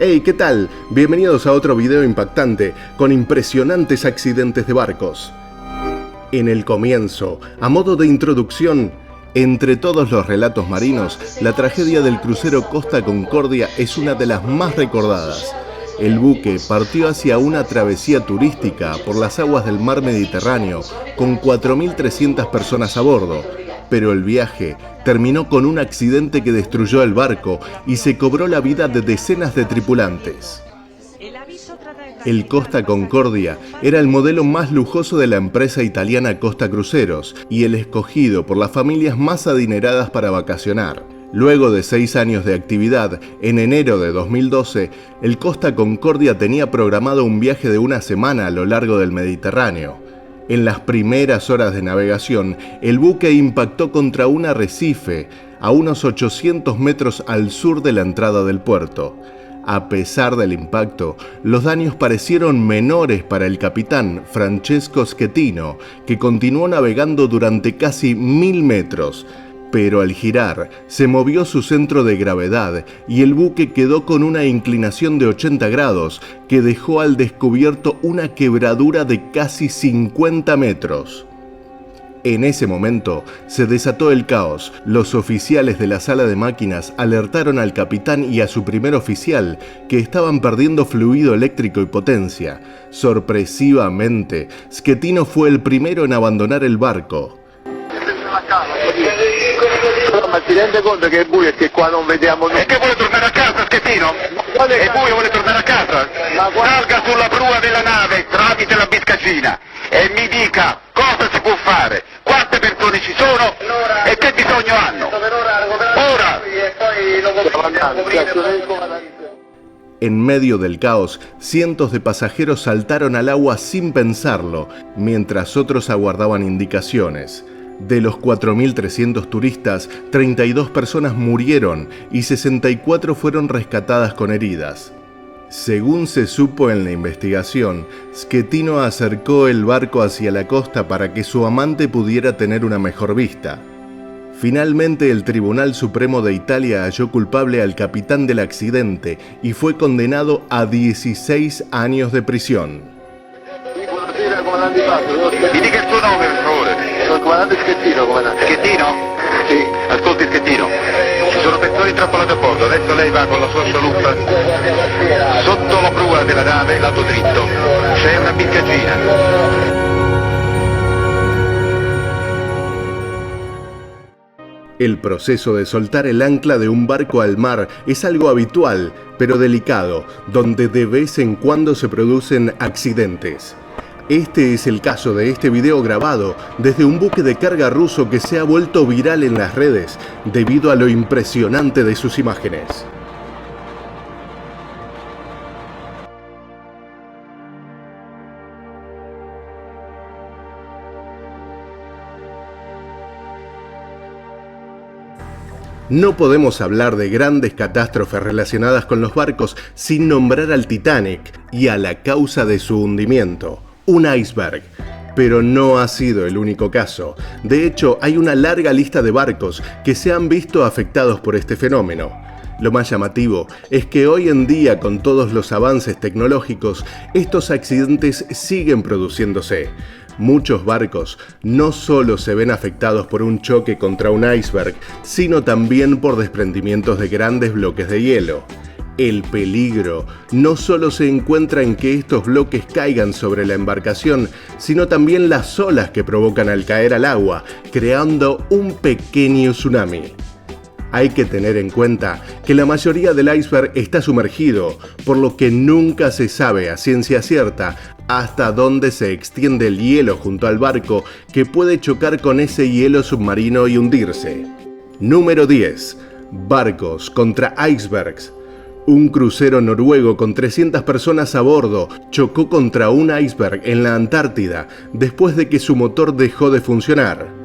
Hey, ¿qué tal? Bienvenidos a otro video impactante con impresionantes accidentes de barcos. En el comienzo, a modo de introducción, entre todos los relatos marinos, la tragedia del crucero Costa Concordia es una de las más recordadas. El buque partió hacia una travesía turística por las aguas del mar Mediterráneo con 4.300 personas a bordo, pero el viaje terminó con un accidente que destruyó el barco y se cobró la vida de decenas de tripulantes. El Costa Concordia era el modelo más lujoso de la empresa italiana Costa Cruceros y el escogido por las familias más adineradas para vacacionar. Luego de 6 años de actividad, en enero de 2012, el Costa Concordia tenía programado un viaje de una semana a lo largo del Mediterráneo. En las primeras horas de navegación, el buque impactó contra un arrecife a unos 800 metros al sur de la entrada del puerto. A pesar del impacto, los daños parecieron menores para el capitán Francesco Schettino, que continuó navegando durante casi 1000 metros. Pero al girar, se movió su centro de gravedad y el buque quedó con una inclinación de 80 grados que dejó al descubierto una quebradura de casi 50 metros. En ese momento se desató el caos. Los oficiales de la sala de máquinas alertaron al capitán y a su primer oficial que estaban perdiendo fluido eléctrico y potencia. Sorpresivamente, Schettino fue el primero en abandonar el barco. Ma si rende conto che è buio e che qua non vediamo nulla? E che vuole tornare a casa, Schettino? È buio, vuole tornare a casa? Salga sulla prua della nave tramite la biscacina e mi dica cosa si può fare, quante persone ci sono e che bisogno hanno. Ora! En medio del caos, cientos de pasajeros saltaron al agua sin pensarlo, mientras otros aguardaban indicaciones. De los 4.300 turistas, 32 personas murieron y 64 fueron rescatadas con heridas. Según se supo en la investigación, Schettino acercó el barco hacia la costa para que su amante pudiera tener una mejor vista. Finalmente, el Tribunal Supremo de Italia halló culpable al capitán del accidente y fue condenado a 16 años de prisión. Mi dica il suo nome, per favore. Sono il comandante Schettino, comandante. Schettino? Sì. Ascolti, Schettino, ci sono persone intrappolate a bordo, adesso lei va con la sua scialuppa sotto la prua della nave, lato dritto, c'è una biscacina. El proceso de soltar el ancla de un barco al mar es algo habitual, pero delicado, donde de vez en cuando se producen accidentes. Este es el caso de este video grabado desde un buque de carga ruso que se ha vuelto viral en las redes debido a lo impresionante de sus imágenes. No podemos hablar de grandes catástrofes relacionadas con los barcos sin nombrar al Titanic y a la causa de su hundimiento, un iceberg. Pero no ha sido el único caso. De hecho, hay una larga lista de barcos que se han visto afectados por este fenómeno. Lo más llamativo es que hoy en día, con todos los avances tecnológicos, estos accidentes siguen produciéndose. Muchos barcos no solo se ven afectados por un choque contra un iceberg, sino también por desprendimientos de grandes bloques de hielo. El peligro no solo se encuentra en que estos bloques caigan sobre la embarcación, sino también las olas que provocan al caer al agua, creando un pequeño tsunami. Hay que tener en cuenta que la mayoría del iceberg está sumergido, por lo que nunca se sabe a ciencia cierta hasta dónde se extiende el hielo junto al barco que puede chocar con ese hielo submarino y hundirse. Número 10. Barcos contra icebergs. Un crucero noruego con 300 personas a bordo chocó contra un iceberg en la Antártida después de que su motor dejó de funcionar.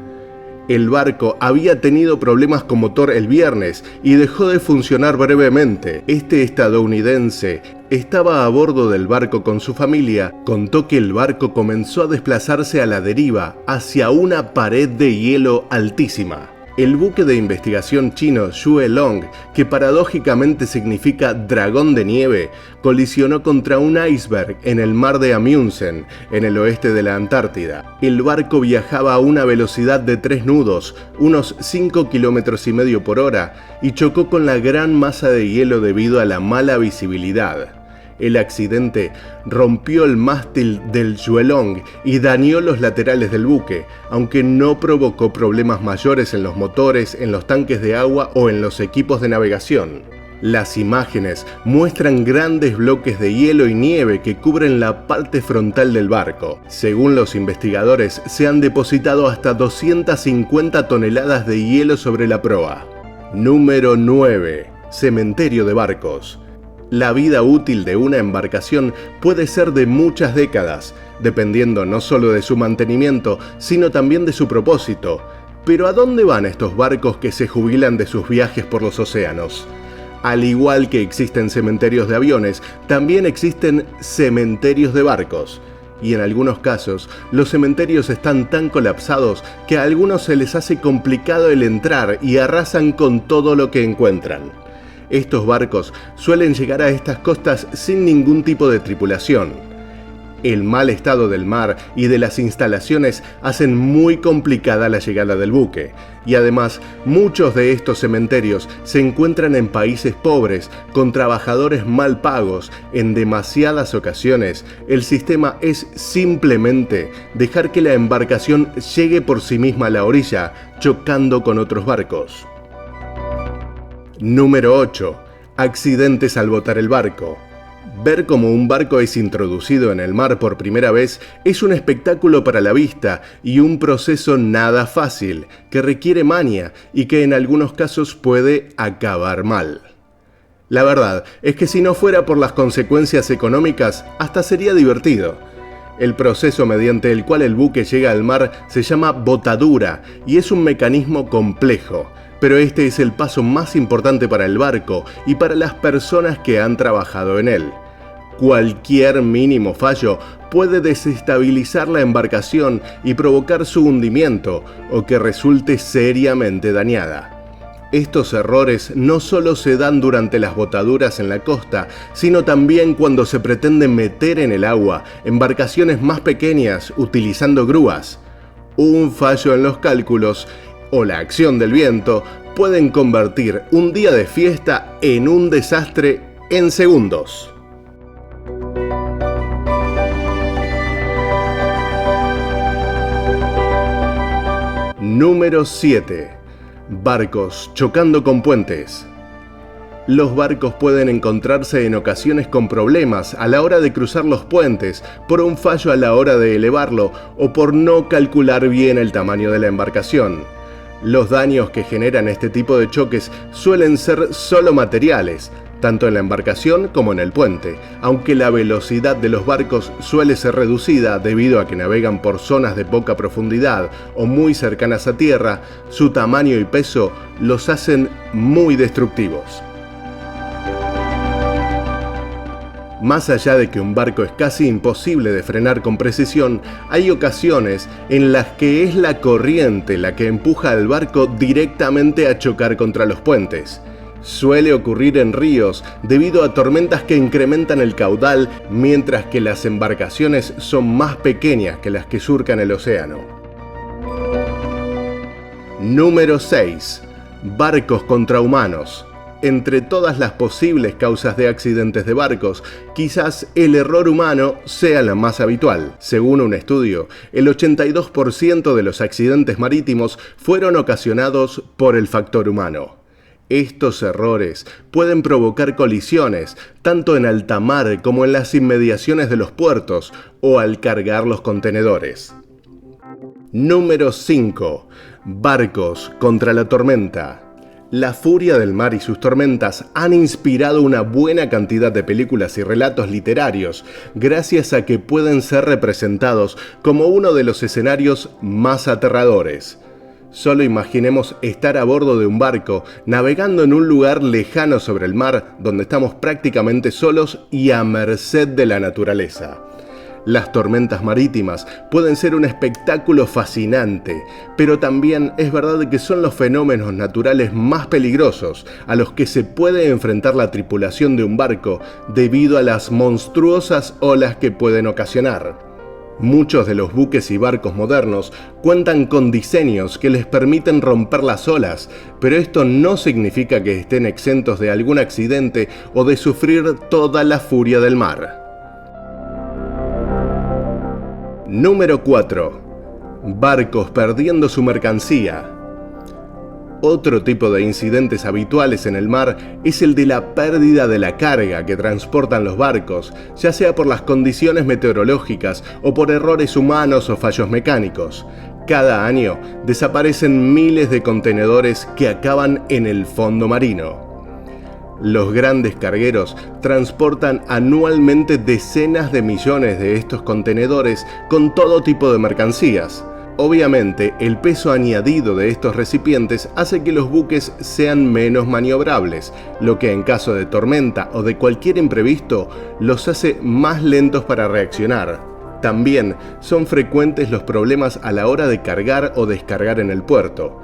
El barco había tenido problemas con motor el viernes y dejó de funcionar brevemente. Este estadounidense estaba a bordo del barco con su familia. Contó que el barco comenzó a desplazarse a la deriva hacia una pared de hielo altísima. El buque de investigación chino Xuelong, que paradójicamente significa dragón de nieve, colisionó contra un iceberg en el mar de Amundsen, en el oeste de la Antártida. El barco viajaba a una velocidad de 3 nudos, unos 5,5 km por hora, y chocó con la gran masa de hielo debido a la mala visibilidad. El accidente rompió el mástil del Xuelong y dañó los laterales del buque, aunque no provocó problemas mayores en los motores, en los tanques de agua o en los equipos de navegación. Las imágenes muestran grandes bloques de hielo y nieve que cubren la parte frontal del barco. Según los investigadores, se han depositado hasta 250 toneladas de hielo sobre la proa. Número 9. Cementerio de barcos. La vida útil de una embarcación puede ser de muchas décadas, dependiendo no solo de su mantenimiento, sino también de su propósito. Pero ¿a dónde van estos barcos que se jubilan de sus viajes por los océanos? Al igual que existen cementerios de aviones, también existen cementerios de barcos. Y en algunos casos, los cementerios están tan colapsados que a algunos se les hace complicado el entrar y arrasan con todo lo que encuentran. Estos barcos suelen llegar a estas costas sin ningún tipo de tripulación. El mal estado del mar y de las instalaciones hacen muy complicada la llegada del buque, y además muchos de estos cementerios se encuentran en países pobres, con trabajadores mal pagos. En demasiadas ocasiones, el sistema es simplemente dejar que la embarcación llegue por sí misma a la orilla, chocando con otros barcos. Número 8. Accidentes al botar el barco. Ver cómo un barco es introducido en el mar por primera vez es un espectáculo para la vista y un proceso nada fácil, que requiere maña y que en algunos casos puede acabar mal. La verdad es que si no fuera por las consecuencias económicas, hasta sería divertido. El proceso mediante el cual el buque llega al mar se llama botadura y es un mecanismo complejo. Pero este es el paso más importante para el barco y para las personas que han trabajado en él. Cualquier mínimo fallo puede desestabilizar la embarcación y provocar su hundimiento o que resulte seriamente dañada. Estos errores no solo se dan durante las botaduras en la costa, sino también cuando se pretende meter en el agua embarcaciones más pequeñas utilizando grúas. Un fallo en los cálculos o la acción del viento pueden convertir un día de fiesta en un desastre en segundos. Número 7. Barcos chocando con puentes. Los barcos pueden encontrarse en ocasiones con problemas a la hora de cruzar los puentes, por un fallo a la hora de elevarlo o por no calcular bien el tamaño de la embarcación. Los daños que generan este tipo de choques suelen ser solo materiales, tanto en la embarcación como en el puente, aunque la velocidad de los barcos suele ser reducida debido a que navegan por zonas de poca profundidad o muy cercanas a tierra. Su tamaño y peso los hacen muy destructivos. Más allá de que un barco es casi imposible de frenar con precisión, hay ocasiones en las que es la corriente la que empuja al barco directamente a chocar contra los puentes. Suele ocurrir en ríos debido a tormentas que incrementan el caudal, mientras que las embarcaciones son más pequeñas que las que surcan el océano. Número 6. Barcos contra humanos. Entre todas las posibles causas de accidentes de barcos, quizás el error humano sea la más habitual. Según un estudio, el 82% de los accidentes marítimos fueron ocasionados por el factor humano. Estos errores pueden provocar colisiones, tanto en alta mar como en las inmediaciones de los puertos o al cargar los contenedores. Número 5. Barcos contra la tormenta. La furia del mar y sus tormentas han inspirado una buena cantidad de películas y relatos literarios, gracias a que pueden ser representados como uno de los escenarios más aterradores. Solo imaginemos estar a bordo de un barco, navegando en un lugar lejano sobre el mar, donde estamos prácticamente solos y a merced de la naturaleza. Las tormentas marítimas pueden ser un espectáculo fascinante, pero también es verdad que son los fenómenos naturales más peligrosos a los que se puede enfrentar la tripulación de un barco debido a las monstruosas olas que pueden ocasionar. Muchos de los buques y barcos modernos cuentan con diseños que les permiten romper las olas, pero esto no significa que estén exentos de algún accidente o de sufrir toda la furia del mar. Número 4. Barcos perdiendo su mercancía. Otro tipo de incidentes habituales en el mar es el de la pérdida de la carga que transportan los barcos, ya sea por las condiciones meteorológicas o por errores humanos o fallos mecánicos. Cada año desaparecen miles de contenedores que acaban en el fondo marino. Los grandes cargueros transportan anualmente decenas de millones de estos contenedores con todo tipo de mercancías. Obviamente, el peso añadido de estos recipientes hace que los buques sean menos maniobrables, lo que en caso de tormenta o de cualquier imprevisto los hace más lentos para reaccionar. También son frecuentes los problemas a la hora de cargar o descargar en el puerto.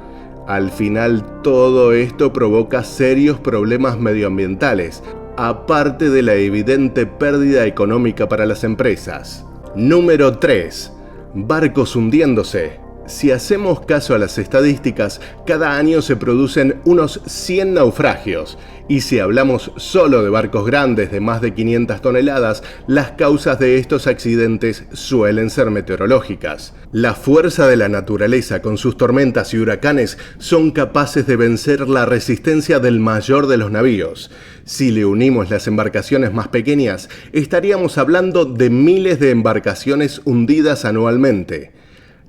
Al final, todo esto provoca serios problemas medioambientales, aparte de la evidente pérdida económica para las empresas. Número 3. Barcos hundiéndose. Si hacemos caso a las estadísticas, cada año se producen unos 100 naufragios. Y si hablamos solo de barcos grandes de más de 500 toneladas, las causas de estos accidentes suelen ser meteorológicas. La fuerza de la naturaleza con sus tormentas y huracanes son capaces de vencer la resistencia del mayor de los navíos. Si le unimos las embarcaciones más pequeñas, estaríamos hablando de miles de embarcaciones hundidas anualmente.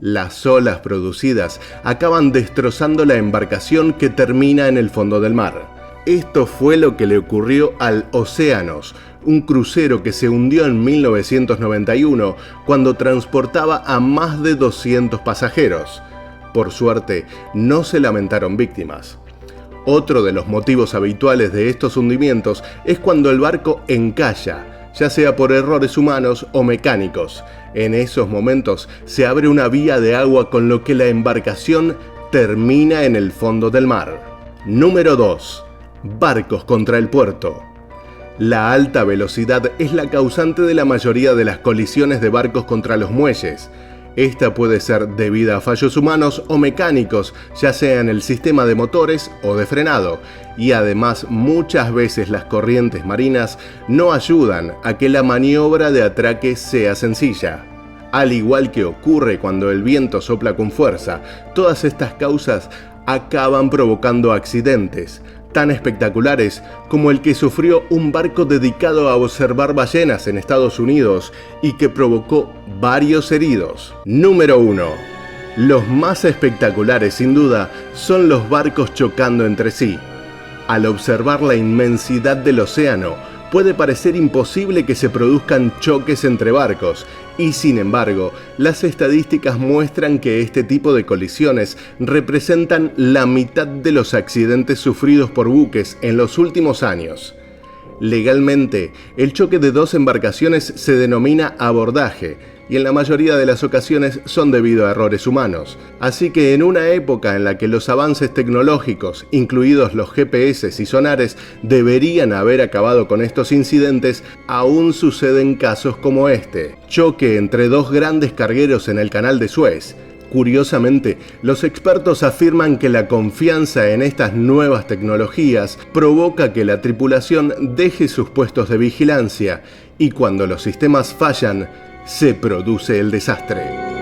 Las olas producidas acaban destrozando la embarcación que termina en el fondo del mar. Esto fue lo que le ocurrió al Oceanos, un crucero que se hundió en 1991 cuando transportaba a más de 200 pasajeros. Por suerte, no se lamentaron víctimas. Otro de los motivos habituales de estos hundimientos es cuando el barco encalla, ya sea por errores humanos o mecánicos. En esos momentos se abre una vía de agua con lo que la embarcación termina en el fondo del mar. Número 2. Barcos contra el puerto. La alta velocidad es la causante de la mayoría de las colisiones de barcos contra los muelles. Esta puede ser debida a fallos humanos o mecánicos, ya sea en el sistema de motores o de frenado, y además muchas veces las corrientes marinas no ayudan a que la maniobra de atraque sea sencilla. Al igual que ocurre cuando el viento sopla con fuerza, todas estas causas acaban provocando accidentes tan espectaculares como el que sufrió un barco dedicado a observar ballenas en Estados Unidos y que provocó varios heridos. Número 1. Los más espectaculares, sin duda, son los barcos chocando entre sí. Al observar la inmensidad del océano, puede parecer imposible que se produzcan choques entre barcos, y sin embargo, las estadísticas muestran que este tipo de colisiones representan la mitad de los accidentes sufridos por buques en los últimos años. Legalmente, el choque de dos embarcaciones se denomina abordaje, y en la mayoría de las ocasiones son debido a errores humanos. Así que en una época en la que los avances tecnológicos, incluidos los GPS y sonares, deberían haber acabado con estos incidentes, aún suceden casos como este. Choque entre dos grandes cargueros en el Canal de Suez. Curiosamente, los expertos afirman que la confianza en estas nuevas tecnologías provoca que la tripulación deje sus puestos de vigilancia, y cuando los sistemas fallan, se produce el desastre.